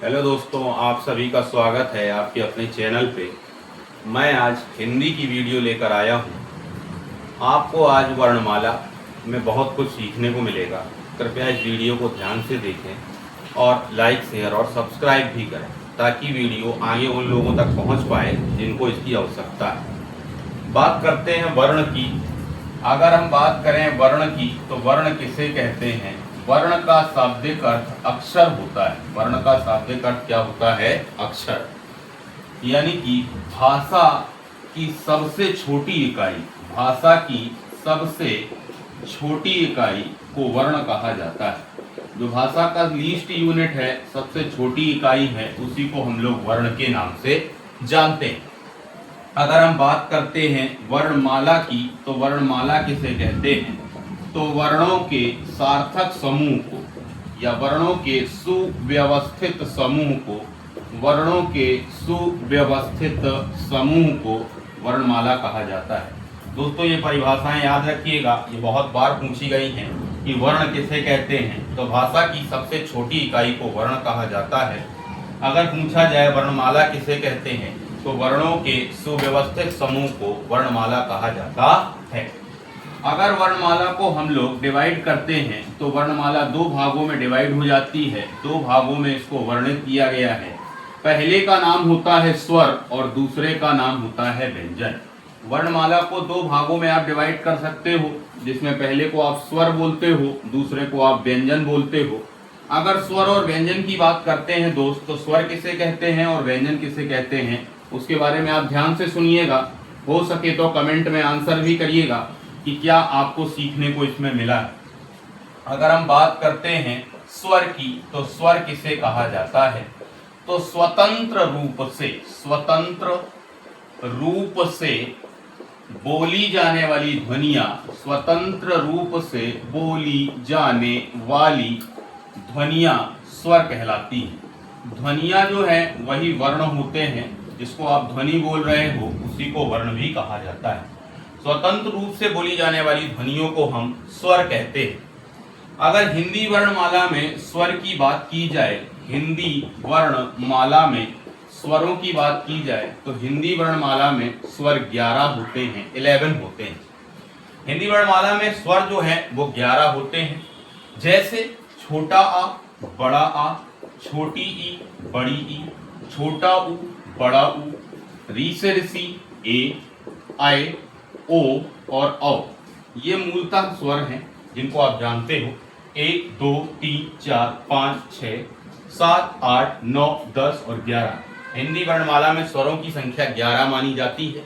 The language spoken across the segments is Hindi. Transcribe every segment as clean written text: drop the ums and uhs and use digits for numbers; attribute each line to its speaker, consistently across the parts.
Speaker 1: हेलो दोस्तों, आप सभी का स्वागत है आपके अपने चैनल पे। मैं आज हिंदी की वीडियो लेकर आया हूँ। आपको आज वर्णमाला में बहुत कुछ सीखने को मिलेगा। कृपया इस वीडियो को ध्यान से देखें और लाइक, शेयर और सब्सक्राइब भी करें ताकि वीडियो आगे उन लोगों तक पहुँच पाए जिनको इसकी आवश्यकता है। बात करते हैं वर्ण की। अगर हम बात करें वर्ण की तो वर्ण किसे कहते हैं? वर्ण का शाब्दिक अर्थ अक्षर होता है। वर्ण का शाब्दिक अर्थ क्या होता है? अक्षर। यानी कि भाषा की सबसे छोटी इकाई, भाषा की सबसे छोटी इकाई को वर्ण कहा जाता है। जो भाषा का लीस्ट यूनिट है, सबसे छोटी इकाई है, उसी को हम लोग वर्ण के नाम से जानते हैं। अगर हम बात करते हैं वर्णमाला की तो वर्णमाला किसे कहते हैं? तो वर्णों के सार्थक समूह को या वर्णों के सुव्यवस्थित समूह को, वर्णों के सुव्यवस्थित समूह को वर्णमाला कहा जाता है। दोस्तों, ये परिभाषाएं याद रखिएगा, ये बहुत बार पूछी गई हैं कि वर्ण किसे कहते हैं। तो भाषा की सबसे छोटी इकाई को वर्ण कहा जाता है। अगर पूछा जाए वर्णमाला किसे कहते हैं तो वर्णों के सुव्यवस्थित समूह को वर्णमाला कहा जाता है। अगर वर्णमाला को हम लोग डिवाइड करते हैं तो वर्णमाला दो भागों में डिवाइड हो जाती है। दो भागों में इसको वर्णित किया गया है। पहले का नाम होता है स्वर और दूसरे का नाम होता है व्यंजन। वर्णमाला को दो भागों में आप डिवाइड कर सकते हो, जिसमें पहले को आप स्वर बोलते हो, दूसरे को आप व्यंजन बोलते हो। अगर स्वर और व्यंजन की बात करते हैं दोस्त, तो स्वर किसे कहते हैं और व्यंजन किसे कहते हैं उसके बारे में आप ध्यान से सुनिएगा। हो सके तो कमेंट में आंसर भी करिएगा कि क्या आपको सीखने को इसमें मिला है। अगर हम बात करते हैं स्वर की तो स्वर किसे कहा जाता है? तो स्वतंत्र रूप से बोली जाने वाली ध्वनियां, स्वतंत्र रूप से बोली जाने वाली ध्वनियां स्वर कहलाती हैं। ध्वनियां जो है वही वर्ण होते हैं। जिसको आप ध्वनि बोल रहे हो उसी को वर्ण भी कहा जाता है। स्वतंत्र रूप से बोली जाने वाली ध्वनियों को हम स्वर कहते हैं। अगर हिंदी वर्णमाला में स्वर की बात की जाए, हिंदी वर्णमाला में स्वरों की बात की जाए तो हिंदी वर्णमाला में स्वर 11 होते हैं, 11 होते हैं। हिंदी वर्णमाला में स्वर जो है वो 11 होते हैं। जैसे छोटा आ, बड़ा आ, छोटी ई, बड़ी ई, छोटा ऊ, बड़ा ऊ, री से ऋषि, ए, आए, ओ और औ। ये मूलतः स्वर हैं जिनको आप जानते हो। 1, 2, 3, 4, 5, 6, 7, 8, 9, 10 और 11। हिंदी वर्णमाला में स्वरों की संख्या 11 मानी जाती है।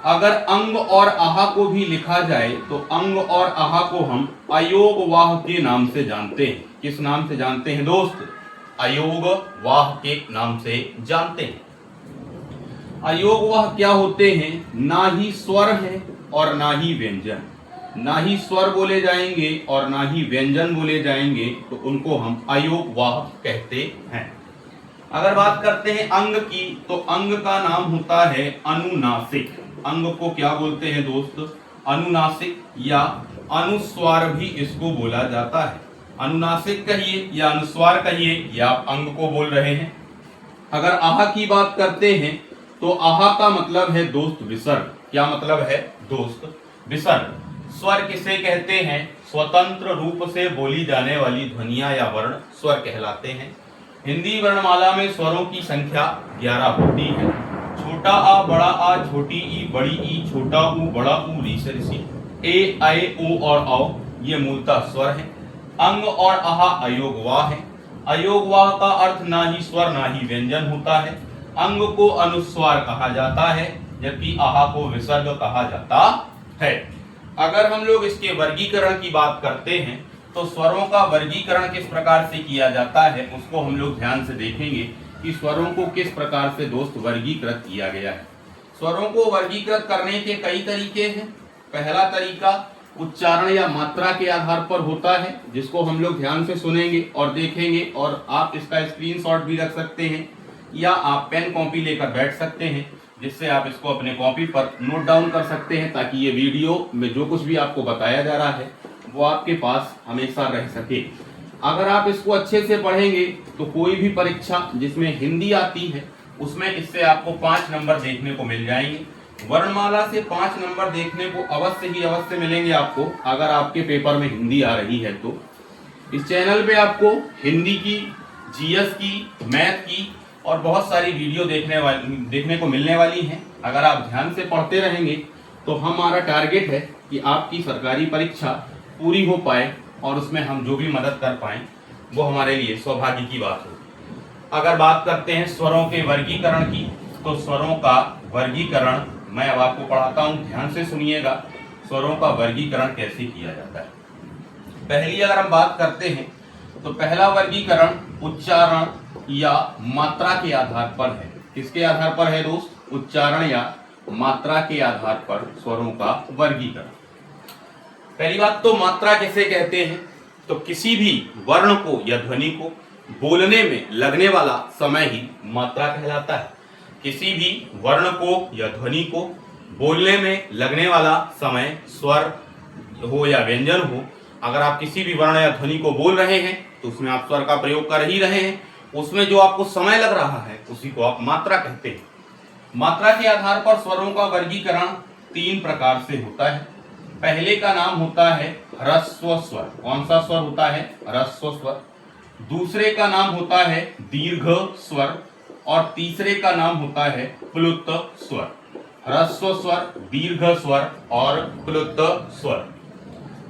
Speaker 1: अगर अंग और आहा को भी लिखा जाए तो अंग और आहा को हम अयोगवाह के नाम से जानते हैं। किस नाम से जानते हैं दोस्त? अयोगवाह के नाम से जानते हैं। अयोगवाह क्या होते हैं? ना ही स्वर है और ना ही व्यंजन। ना ही स्वर बोले जाएंगे और ना ही व्यंजन बोले जाएंगे, तो उनको हम अयोगवाह कहते हैं। अगर बात करते हैं अंग की तो अंग का नाम होता है अनुनासिक। अंग को क्या बोलते हैं दोस्त? अनुनासिक या अनुस्वार भी इसको बोला जाता है। अनुनासिक कहिए या अनुस्वार कहिए, या आप अंग को बोल रहे हैं। अगर आहा की बात करते हैं तो आहा का मतलब है दोस्त विसर्ग। क्या मतलब है दोस्त? विसर्ग। स्वर किसे कहते हैं? स्वतंत्र रूप से बोली जाने वाली ध्वनियां या वर्ण स्वर कहलाते हैं। हिंदी वर्णमाला में स्वरों की संख्या 11 होती है। छोटा आ, बड़ा आ, छोटी ई, बड़ी ई, छोटा ऊ, बड़ा ऊ, री से ऋषि, ए, आए, ओ और औ ये मूलतः स्वर हैं। अंग और आहा अयोगवाह है। अयोगवाह का अर्थ ना ही स्वर ना ही व्यंजन होता है। अंग को अनुस्वार कहा जाता है जबकि आहा को विसर्ग कहा जाता है। अगर हम लोग इसके वर्गीकरण की बात करते हैं तो स्वरों का वर्गीकरण किस प्रकार से किया जाता है उसको हम लोग ध्यान से देखेंगे कि स्वरों को किस प्रकार से दोस्त वर्गीकृत किया गया है। स्वरों को वर्गीकृत करने के कई तरीके हैं। पहला तरीका उच्चारण या मात्रा के आधार पर होता है, जिसको हम लोग ध्यान से सुनेंगे और देखेंगे, और आप इसका स्क्रीनशॉट भी रख सकते हैं या आप पेन कॉपी लेकर बैठ सकते हैं, जिससे आप इसको अपने कॉपी पर नोट डाउन कर सकते हैं ताकि ये वीडियो में जो कुछ भी आपको बताया जा रहा है वो आपके पास हमेशा रह सके। अगर आप इसको अच्छे से पढ़ेंगे तो कोई भी परीक्षा जिसमें हिंदी आती है उसमें इससे आपको 5 नंबर देखने को मिल जाएंगे। वर्णमाला से 5 नंबर देखने को अवश्य मिलेंगे आपको, अगर आपके पेपर में हिंदी आ रही है तो। इस चैनल पे आपको हिंदी की, जीएस की, मैथ की और बहुत सारी वीडियो देखने को मिलने वाली हैं। अगर आप ध्यान से पढ़ते रहेंगे तो हमारा टारगेट है कि आपकी सरकारी परीक्षा पूरी हो पाए और उसमें हम जो भी मदद कर पाएं वो हमारे लिए सौभाग्य की बात हो। अगर बात करते हैं स्वरों के वर्गीकरण की, तो स्वरों का वर्गीकरण मैं अब आपको पढ़ाता हूं, ध्यान से सुनिएगा। स्वरों का वर्गीकरण कैसे किया जाता है। पहली अगर हम बात करते हैं तो पहला वर्गीकरण उच्चारण या मात्रा के आधार पर है। किसके आधार पर है दोस्त? उच्चारण या मात्रा के आधार पर स्वरों का वर्गीकरण। पहली बात तो मात्रा किसे कहते हैं? तो किसी भी वर्ण को या ध्वनि को बोलने में लगने वाला समय ही मात्रा कहलाता है। किसी भी वर्ण को या ध्वनि को बोलने में लगने वाला समय, स्वर हो या व्यंजन हो, अगर आप किसी भी वर्ण या ध्वनि को बोल रहे हैं तो उसमें आप स्वर का प्रयोग कर ही रहे हैं, उसमें जो आपको समय लग रहा है उसी को आप मात्रा कहते हैं। मात्रा के आधार पर स्वरों का वर्गीकरण 3 प्रकार से होता है। पहले का नाम होता है ह्रस्व स्वर। कौन सा स्वर होता है? ह्रस्व स्वर। दूसरे का नाम होता है दीर्घ स्वर और तीसरे का नाम होता है प्लुत स्वर। ह्रस्व स्वर, दीर्घ स्वर और प्लुत स्वर।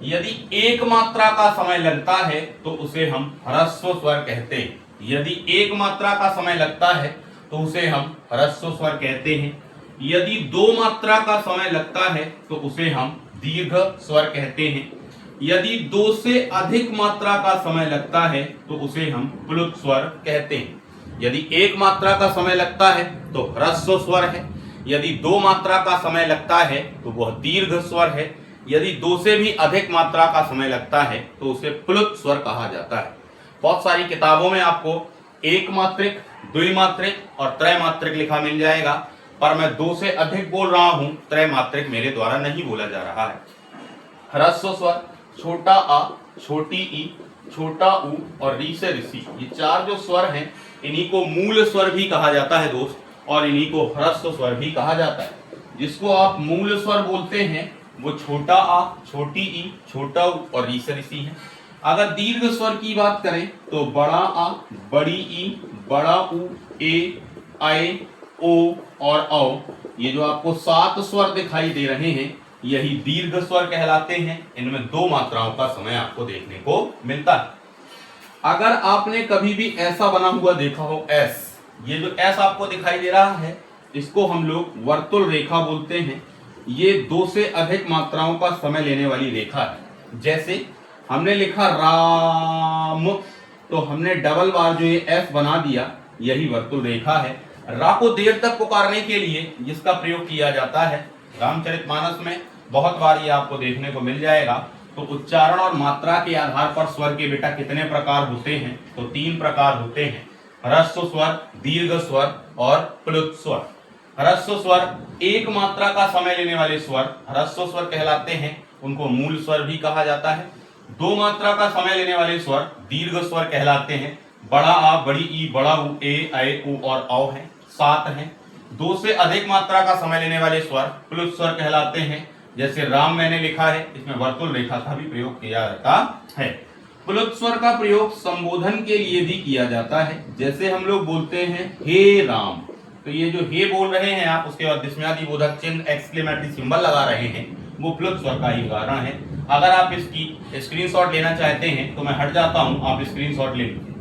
Speaker 1: यदि एक मात्रा का समय लगता है तो उसे हम ह्रस्व स्वर कहते हैं। यदि एक मात्रा का समय लगता है तो उसे हम ह्रस्व स्वर कहते हैं। यदि 2 मात्रा का समय लगता है तो उसे हम दीर्घ स्वर कहते हैं। यदि 2 से अधिक मात्रा का समय लगता है तो उसे हम प्लुत स्वर कहते हैं। यदि 1 मात्रा का समय लगता है तो ह्रस्व स्वर है। यदि 2 मात्रा का समय लगता है तो वह दीर्घ स्वर है। यदि 2 से भी अधिक मात्रा का समय लगता है तो उसे प्लुत स्वर कहा जाता है। बहुत सारी किताबों में आपको एक मात्रिक, द्विमात्रिक और त्रैमात्रिक लिखा मिल जाएगा, पर मैं 2 से अधिक बोल रहा हूं, त्रैमात्रिक मेरे द्वारा नहीं बोला जा रहा है। ह्रस्व स्वर छोटा आ, छोटी ई, छोटा ऊ और री से ऋषि, ये 4 जो स्वर हैं इन्हीं को मूल स्वर भी कहा जाता है दोस्त, और इन्हीं को ह्रस्व स्वर भी कहा जाता है। जिसको आप मूल स्वर बोलते हैं वो छोटा आ, छोटी ई, छोटा ऊ और री से ऋषि है। अगर दीर्घ स्वर की बात करें तो बड़ा आ, बड़ी ई, बड़ा ऊ, ए, आए, ओ और औ, ये जो आपको 7 स्वर दिखाई दे रहे हैं यही दीर्घ स्वर कहलाते हैं। इनमें 2 मात्राओं का समय आपको देखने को मिलता है। अगर आपने कभी भी ऐसा बना हुआ देखा हो एस, ये जो एस आपको दिखाई दे रहा है इसको हम लोग वर्तुल रेखा बोलते हैं। ये 2 से अधिक मात्राओं का समय लेने वाली रेखा है। जैसे हमने लिखा राम, तो हमने डबल बार जो ये एस बना दिया, यही वर्तुल रेखा है। रा को देर तक पुकारने के लिए जिसका प्रयोग किया जाता है, रामचरितमानस में बहुत बार ये आपको देखने को मिल जाएगा। तो उच्चारण और मात्रा के आधार पर स्वर के बेटा कितने प्रकार होते हैं? तो 3 प्रकार होते हैं, ह्रस्व स्वर, दीर्घ स्वर और प्लुत स्वर। ह्रस्व स्वर 1 मात्रा का समय लेने वाले स्वर ह्रस्व स्वर कहलाते हैं, उनको मूल स्वर भी कहा जाता है। 2 मात्रा का समय लेने वाले स्वर दीर्घ स्वर कहलाते हैं। बड़ा आ, बड़ी ई, बड़ा ऊ, ए, आए, ऊ और औ हैं, 7 हैं। 2 से अधिक मात्रा का समय लेने वाले स्वर प्लुत स्वर कहलाते हैं। जैसे राम मैंने लिखा है, इसमें वर्तुल रेखा का भी प्रयोग किया जाता है। प्लुत स्वर का प्रयोग संबोधन के लिए भी किया जाता है। जैसे हम लोग बोलते हैं हे राम, तो ये जो हे बोल रहे हैं आप, उसके बाद विस्मयादि बोधक चिन्ह, एक्सक्लेमेटरी सिंबल लगा रहे हैं, वो प्लुत स्वर का ही उदाहरण है। अगर आप इसकी स्क्रीनशॉट लेना चाहते हैं तो मैं हट जाता हूं, आप स्क्रीनशॉट ले लीजिए।